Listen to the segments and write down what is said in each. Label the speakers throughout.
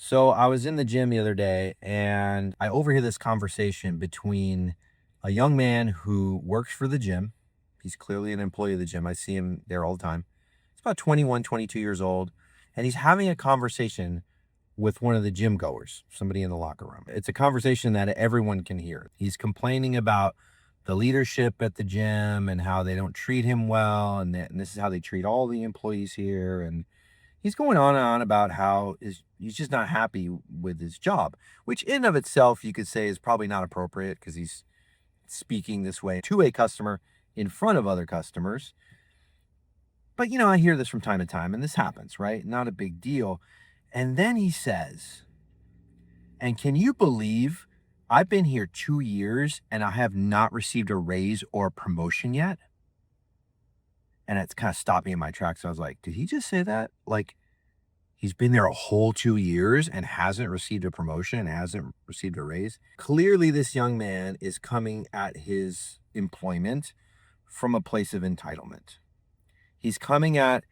Speaker 1: So I was in the gym the other day and I overhear this conversation between a young man who works for the gym. He's clearly an employee of the gym. I see him there all the time. He's about 21, 22 years old, and he's having a conversation with one of the gym goers, somebody in the locker room. It's a conversation that everyone can hear. He's complaining about the leadership at the gym and how they don't treat him well, and this is how they treat all the employees here. And he's going on and on about how he's just not happy with his job, which in of itself you could say is probably not appropriate because he's speaking this way to a customer in front of other customers. But I hear this from time to time, and this happens, right? Not a big deal. And then he says, and can you believe I've been here 2 years and I have not received a raise or a promotion yet? And it's kind of stopped me in my tracks. I was like, did he just say that? Like, he's been there a whole 2 years and hasn't received a promotion and hasn't received a raise. Clearly, this young man is coming at his employment from a place of entitlement. He's coming at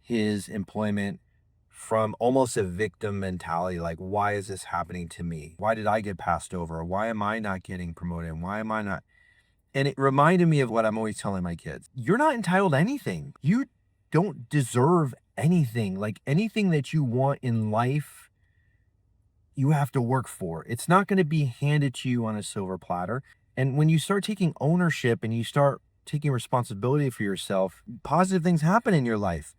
Speaker 1: his employment from almost a victim mentality, like, why is this happening to me? Why did I get passed over? Why am I not getting promoted? Why am I not? And it reminded me of what I'm always telling my kids. You're not entitled to anything. You don't deserve anything. Like anything that you want in life, you have to work for. It's not going to be handed to you on a silver platter. And when you start taking ownership and you start taking responsibility for yourself, positive things happen in your life.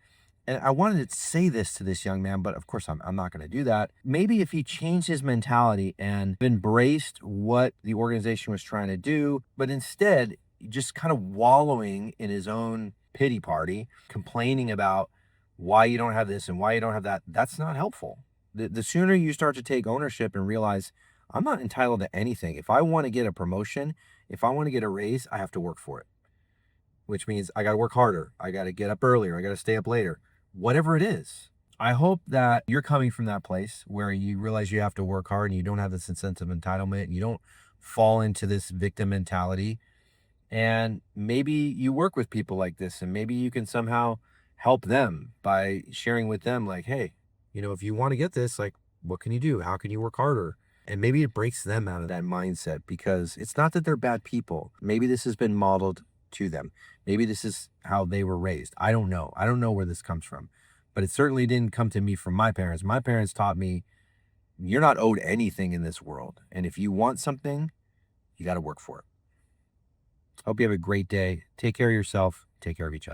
Speaker 1: And I wanted to say this to this young man, but of course I'm not going to do that. Maybe if he changed his mentality and embraced what the organization was trying to do, but instead just kind of wallowing in his own pity party, complaining about why you don't have this and why you don't have that, that's not helpful. The sooner you start to take ownership and realize I'm not entitled to anything. If I want to get a promotion, if I want to get a raise, I have to work for it, which means I got to work harder. I got to get up earlier. I got to stay up later, whatever it is. I hope that you're coming from that place where you realize you have to work hard and you don't have this sense of entitlement and you don't fall into this victim mentality. And maybe you work with people like this and maybe you can somehow help them by sharing with them, like, hey, if you want to get this, like, what can you do? How can you work harder? And maybe it breaks them out of that mindset because it's not that they're bad people. Maybe this has been modeled to them. Maybe this is how they were raised. I don't know. I don't know where this comes from, but it certainly didn't come to me from my parents. My parents taught me you're not owed anything in this world. And if you want something, you got to work for it. Hope you have a great day. Take care of yourself. Take care of each other.